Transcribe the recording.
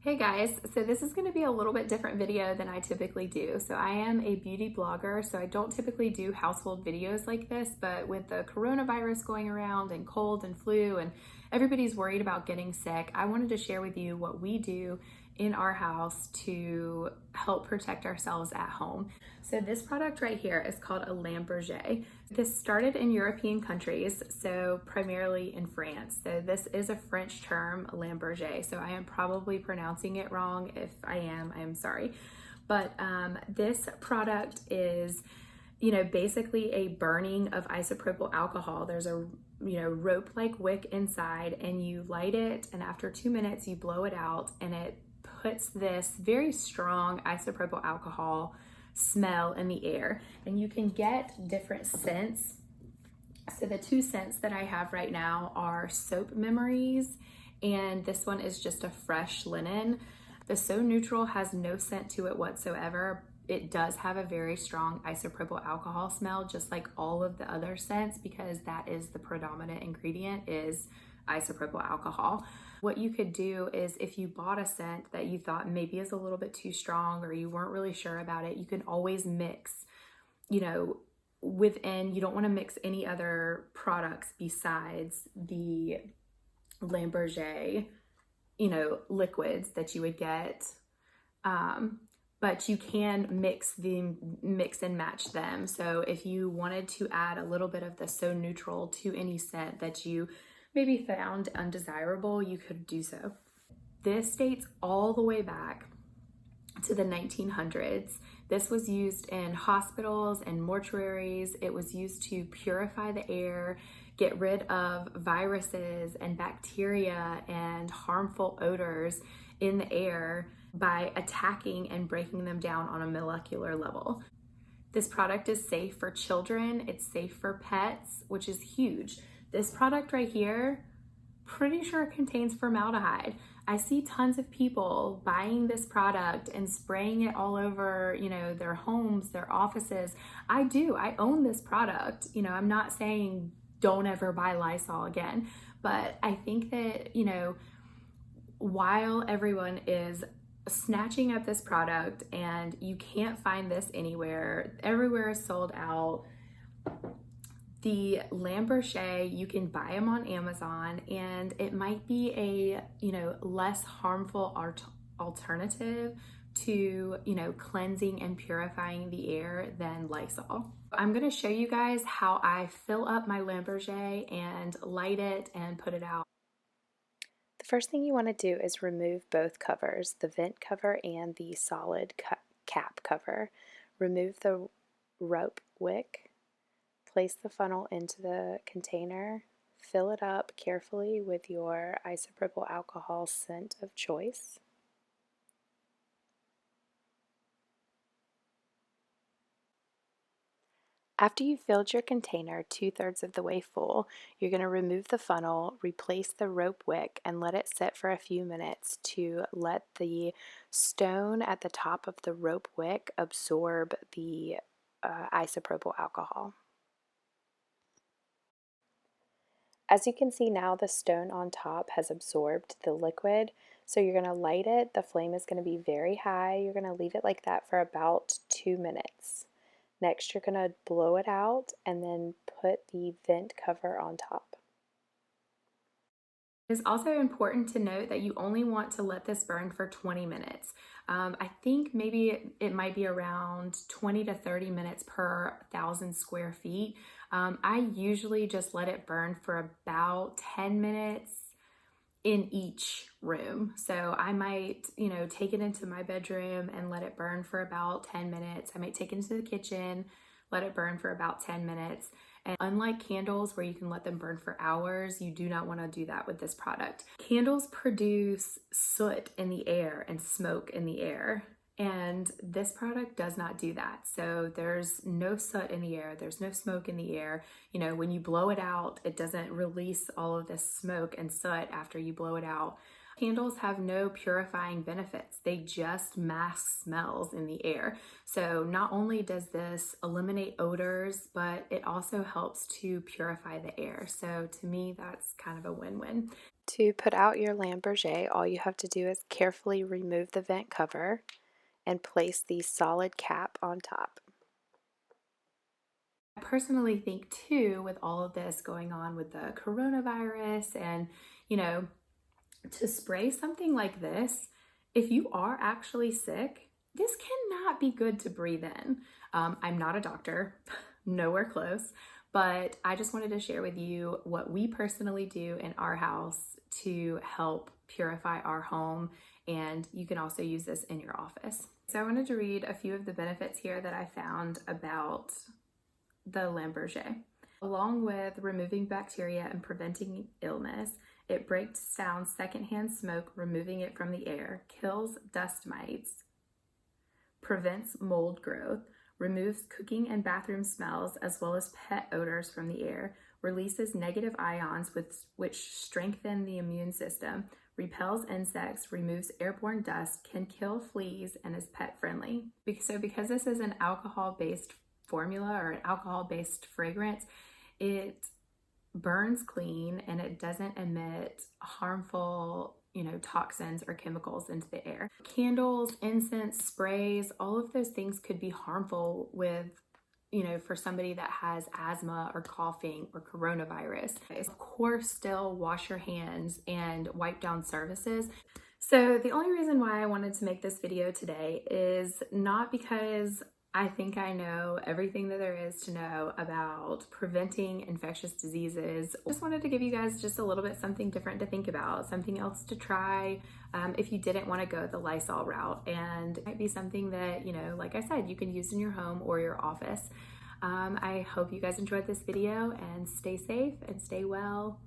Hey guys, so this is going to be a little bit different video than I typically do. So I am a beauty blogger, so I don't typically do household videos like this, but with the coronavirus going around and cold and flu and everybody's worried about getting sick, I wanted to share with you what we do in our house to help protect ourselves at home. So this product right here is called a Lamberger. This started in European countries, so primarily in France. So this is a French term, Lamberger. So I am probably pronouncing it wrong. If I am sorry. But this product is, basically a burning of isopropyl alcohol. There's a, rope-like wick inside and you light it, and after 2 minutes you blow it out and it puts this very strong isopropyl alcohol smell in the air, and you can get different scents. So the two scents that I have right now are Soap Memories, and this one is just a fresh linen. The So Neutral has no scent to it whatsoever. It does have a very strong isopropyl alcohol smell, just like all of the other scents, because that is the predominant ingredient, is isopropyl alcohol. What you could do is, if you bought a scent that you thought maybe is a little bit too strong or you weren't really sure about it, you can always mix, within, you don't want to mix any other products besides the Lamberger, liquids that you would get. But you can mix and match them. So if you wanted to add a little bit of the So Neutral to any scent that you maybe found undesirable, you could do so. This dates all the way back to the 1900s. This was used in hospitals and mortuaries. It was used to purify the air, get rid of viruses and bacteria and harmful odors in the air by attacking and breaking them down on a molecular level. This product is safe for children, it's safe for pets, which is huge. This product right here, pretty sure it contains formaldehyde. I see tons of people buying this product and spraying it all over, their homes, their offices. I own this product. I'm not saying don't ever buy Lysol again, but I think that, while everyone is snatching up this product and you can't find this anywhere, everywhere is sold out. The Lamberger, you can buy them on Amazon, and it might be a, less harmful alternative to, cleansing and purifying the air than Lysol. I'm gonna show you guys how I fill up my Lamberger and light it and put it out. The first thing you want to do is remove both covers, the vent cover and the solid cap cover. Remove the rope wick, place the funnel into the container, fill it up carefully with your isopropyl alcohol scent of choice. After you've filled your container 2/3 of the way full, you're going to remove the funnel, replace the rope wick, and let it sit for a few minutes to let the stone at the top of the rope wick absorb the isopropyl alcohol. As you can see now, the stone on top has absorbed the liquid, so you're going to light it. The flame is going to be very high. You're going to leave it like that for about 2 minutes. Next, you're going to blow it out and then put the vent cover on top. It's also important to note that you only want to let this burn for 20 minutes. I think maybe it might be around 20 to 30 minutes per 1,000 square feet. I usually just let it burn for about 10 minutes in each room. So I might, take it into my bedroom and let it burn for about 10 minutes. I might take it into the kitchen, let it burn for about 10 minutes. And unlike candles where you can let them burn for hours, you do not want to do that with this product. Candles produce soot in the air and smoke in the air, and this product does not do that. So there's no soot in the air, there's no smoke in the air. When you blow it out, it doesn't release all of this smoke and soot after you blow it out. Candles have no purifying benefits. They just mask smells in the air. So not only does this eliminate odors, but it also helps to purify the air. So to me, that's kind of a win-win. To put out your Lamborghini, all you have to do is carefully remove the vent cover and place the solid cap on top. I personally think too, with all of this going on with the coronavirus and, you know, to spray something like this, if you are actually sick, this cannot be good to breathe in. I'm not a doctor, nowhere close, but I just wanted to share with you what we personally do in our house to help purify our home, and you can also use this in your office. So I wanted to read a few of the benefits here that I found about the Lamborghini. Along with removing bacteria and preventing illness, it breaks down secondhand smoke, removing it from the air, kills dust mites, prevents mold growth, removes cooking and bathroom smells as well as pet odors from the air, releases negative ions which strengthen the immune system, repels insects, removes airborne dust, can kill fleas, and is pet friendly. Because this is an alcohol-based formula or an alcohol-based fragrance, it burns clean and it doesn't emit harmful, toxins or chemicals into the air. Candles, incense, sprays, all of those things could be harmful with, for somebody that has asthma or coughing or coronavirus. Of course, still wash your hands and wipe down surfaces. So the only reason why I wanted to make this video today is not because I think I know everything that there is to know about preventing infectious diseases. I just wanted to give you guys just a little bit something different to think about, something else to try if you didn't want to go the Lysol route. And it might be something that, like I said, you can use in your home or your office. I hope you guys enjoyed this video, and stay safe and stay well.